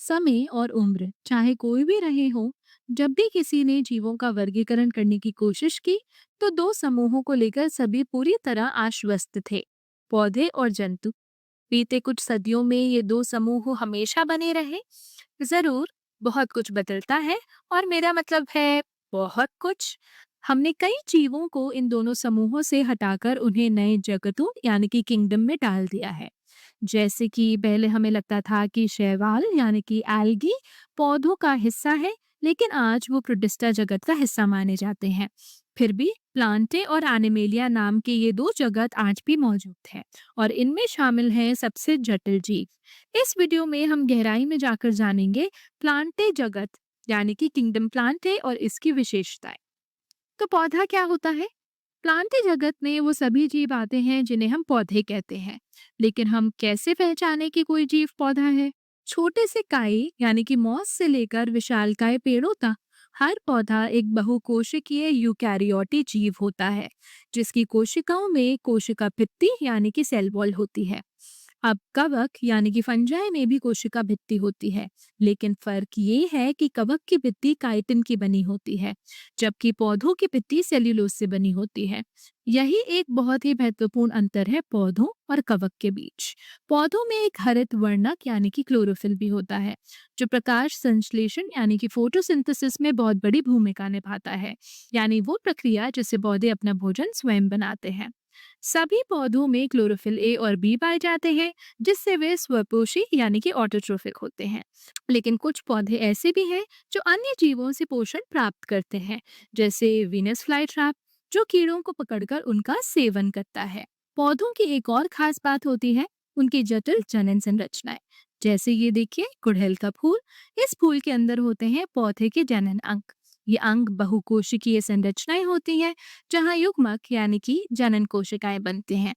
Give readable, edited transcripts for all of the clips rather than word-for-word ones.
समय और उम्र चाहे कोई भी रहे हो, जब भी किसी ने जीवों का वर्गीकरण करने की कोशिश की तो दो समूहों को लेकर सभी पूरी तरह आश्वस्त थे, पौधे और जंतु। बीते कुछ सदियों में ये दो समूह हमेशा बने रहे? जरूर, बहुत कुछ बदलता है, और मेरा मतलब है बहुत कुछ। हमने कई जीवों को इन दोनों समूहों से हटाकर उन्हें नए जगतों यानी कि किंगडम में डाल दिया है। जैसे कि पहले हमें लगता था कि शैवाल यानी कि एल्गी पौधों का हिस्सा है, लेकिन आज वो प्रोटिस्टा जगत का हिस्सा माने जाते हैं। फिर भी प्लांटे और एनिमेलिया नाम के ये दो जगत आज भी मौजूद हैं, और इनमें शामिल हैं सबसे जटिल जीव। इस वीडियो में हम गहराई में जाकर जानेंगे प्लांटे जगत यानी कि किंगडम प्लांटे और इसकी विशेषताएं। तो पौधा क्या होता है? प्लांट जगत में वो सभी जीव आते हैं जिन्हें हम पौधे कहते हैं। लेकिन हम कैसे पहचाने कि कोई जीव पौधा है? छोटे से काई यानी कि मॉस से लेकर विशालकाय पेड़ों तक हर पौधा एक बहुकोशिकीय यूकैरियोटी जीव होता है, जिसकी कोशिकाओं में कोशिका भित्ति यानी कि सेल वॉल होती है। अब कवक यानी कि फंजाई में भी कोशिका भित्ति होती है, लेकिन फर्क ये है कि कवक की भित्ति काइटिन की बनी होती है, जबकि पौधों की भित्ति सेल्यूलोज से बनी होती है। यही एक बहुत ही महत्वपूर्ण अंतर है पौधों और कवक के बीच। पौधों में एक हरित वर्णक यानी कि क्लोरोफिल भी होता है, जो प्रकाश संश्लेषण यानी कि फोटोसिंथेसिस में बहुत बड़ी भूमिका निभाता है, यानी वो प्रक्रिया जिससे पौधे अपना भोजन स्वयं बनाते हैं। सभी पौधों में क्लोरोफिल ए और बी पाए जाते हैं, जिससे वे स्वपोषी यानी कि ऑटोट्रोफिक होते हैं। लेकिन कुछ पौधे ऐसे भी हैं जो अन्य जीवों से पोषण प्राप्त करते हैं, जैसे वीनस फ्लाईट्रैप, जो कीड़ों को पकड़कर उनका सेवन करता है। पौधों की एक और खास बात होती है उनकी जटिल जनन संरचनाएं। जैसे ये देखिए गुड़हल का फूल, इस फूल के अंदर होते हैं पौधे के जनन अंग। ये अंग बहुकोशिकीय संरचनाएं होती हैं, जहां युग्मक यानी कि जनन कोशिकाएं बनते हैं।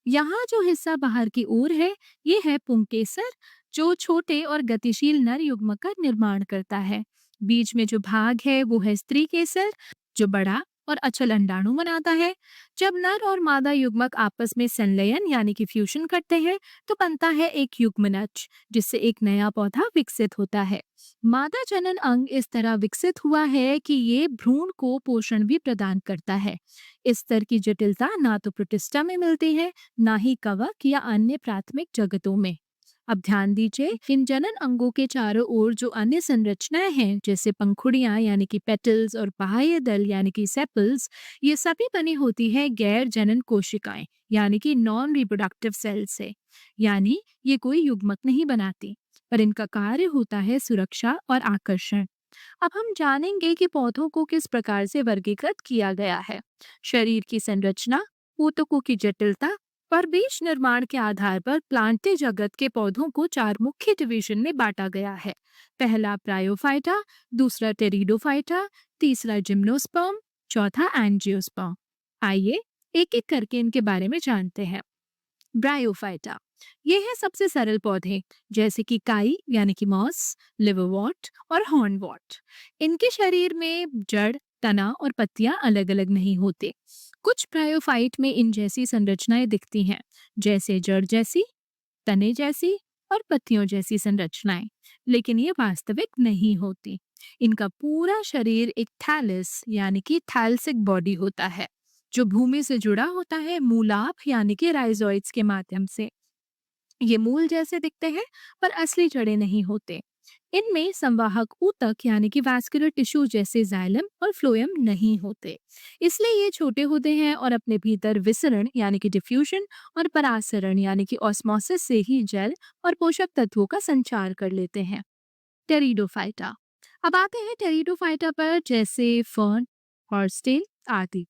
यहाँ जो हिस्सा बाहर की ओर है, ये है पुंकेसर, जो छोटे और गतिशील नर युग्मक का निर्माण करता है। बीच में जो भाग है वो है स्त्री केसर, जो बड़ा और अचल अंडाणु बनाता है। जब नर और मादा युग्मक आपस में संलयन यानी कि फ्यूजन करते हैं, तो बनता है एक युग्मनज, जिससे एक नया पौधा विकसित होता है। मादा जनन अंग इस तरह विकसित हुआ है कि ये भ्रूण को पोषण भी प्रदान करता है। इस स्तर की जटिलता ना तो प्रोटिस्टा में मिलती है, ना ही कवक या अन्य प्राथमिक जगतों में। अब ध्यान दीजिए, इन जनन अंगों के चारों ओर जो अन्य संरचनाएं हैं, जैसे पंखुड़ियां यानी कि पेटल्स और बाह्य दल यानी कि सेपल्स, ये सभी बनी होती है गैर जनन कोशिकाएं यानी कि नॉन रिप्रोडक्टिव सेल से। यानी ये कोई युग्मक नहीं बनाती, पर इनका कार्य होता है सुरक्षा और आकर्षण। अब हम जानेंगे कि पौधों को किस प्रकार से वर्गीकृत किया गया है। शरीर की संरचना, ऊतकों की जटिलता और बीज निर्माण के आधार पर प्लांटे जगत के पौधों को चार मुख्य डिवीजन में बांटा गया है। पहला ब्रायोफाइटा, दूसरा टेरिडोफाइटा, तीसरा जिम्नोस्पर्म, चौथा एंजियोस्पर्म। आइए एक एक करके इनके बारे में जानते हैं। ब्रायोफाइटा, ये है सबसे सरल पौधे, जैसे कि काई यानी कि मॉस, लिवरवॉर्ट और हॉर्नवॉर्ट। इनके शरीर में जड़, तना और पत्तियां अलग अलग नहीं होते। कुछ ब्रायोफाइट में इन जैसी संरचनाएं दिखती हैं, जैसे जड़ जैसी, तने जैसी और पत्तियों जैसी संरचनाएं, लेकिन ये वास्तविक नहीं होती। इनका पूरा शरीर एक थैलस यानी कि थैलसिक बॉडी होता है, जो भूमि से जुड़ा होता है मूलाभ यानी कि राइजोइड्स के माध्यम से। ये मूल जैसे दिखते हैं, पर असली जड़ें नहीं होते। इनमें संवाहक ऊतक यानी कि वैस्कुलर टिश्यू जैसे जाइलम और फ्लोएम नहीं होते। इसलिए ये छोटे होते हैं और अपने भीतर विसरण यानी कि डिफ्यूजन और परासरण यानी कि ऑस्मोसिस से ही जल और पोषक तत्वों का संचार कर लेते हैं। टेरिडोफाइटा, अब आते हैं टेरिडोफाइटा पर, जैसे फर्न, हॉर्सटेल आदि।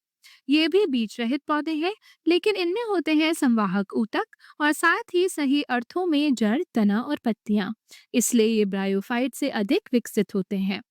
ये भी बीज रहित पौधे हैं, लेकिन इनमें होते हैं संवाहक ऊतक और साथ ही सही अर्थों में जड़, तना और पत्तियां। इसलिए ये ब्रायोफाइट से अधिक विकसित होते हैं।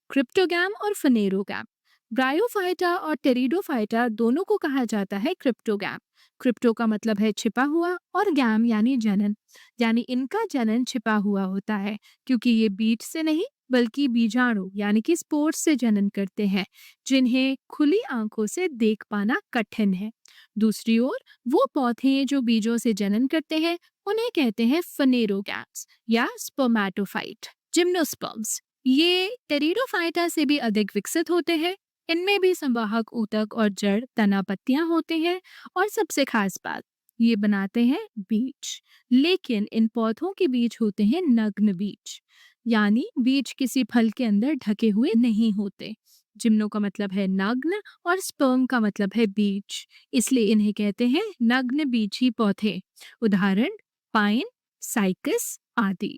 क्रिप्टोगैम और फनेरोगैम, ब्रायोफाइटा और टेरिडोफाइटा दोनों को कहा जाता है क्रिप्टोगैम। क्रिप्टो का मतलब है छिपा हुआ, और गैम यानी जनन, यानी इनका जनन छिपा हुआ होता है, क्योंकि ये बीज से नहीं बल्कि बीजाणु यानी कि स्पोर्स से जनन करते हैं, जिन्हें खुली आंखों से देख पाना कठिन है। दूसरी ओर वो पौधे जो बीजों से जनन करते हैं, उन्हें कहते हैं फनेरोगैम्स या स्पर्मेटोफाइट। जिम्नोस्पर्म्स ये टेरिडोफाइटा से भी अधिक विकसित होते हैं। इनमें भी संवाहक ऊतक और जड़ तना पत्तियां होते हैं। और सबसे खास बात, ये बनाते हैं बीज। लेकिन इन पौधों के बीज होते हैं नग्न बीज, यानी बीज किसी फल के अंदर ढके हुए नहीं होते। जिम्नो का मतलब है नग्न और स्पर्म का मतलब है बीज, इसलिए इन्हें कहते हैं नग्न बीजी पौधे। उदाहरण पाइन, साइकस आदि।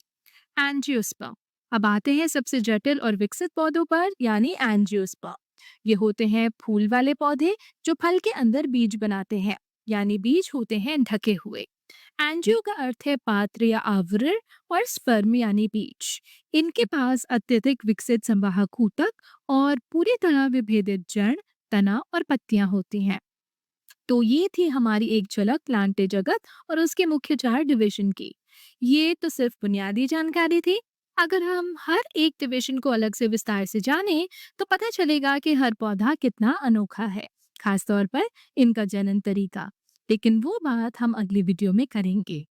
एंजियोस्पर्म। अब आते हैं सबसे जटिल और विकसित पौधों पर, यानी एंजियोस्पर्म। ये होते हैं फूल वाले पौधे जो फल के अंदर बीज बनाते हैं, यानी बीज होते हैं ढके हुए। एंजियो का अर्थ है पात्र या आवरण, और स्पर्म यानी बीज। इनके पास अत्यधिक विकसित संवाहक ऊतक और पूरी तरह विभेदित जड़, तना और पत्तियां होती हैं। तो ये थी हमारी एक झलक प्लांट जगत और उसके मुख्य 4 डिवीजन की। ये तो सिर्फ बुनियादी जानकारी थी। अगर हम हर एक डिवीजन को अलग से विस्तार से जानें, तो पता चलेगा कि हर पौधा कितना अनोखा है, खासतौर पर इनका जनन तरीका। लेकिन वो बात हम अगली वीडियो में करेंगे।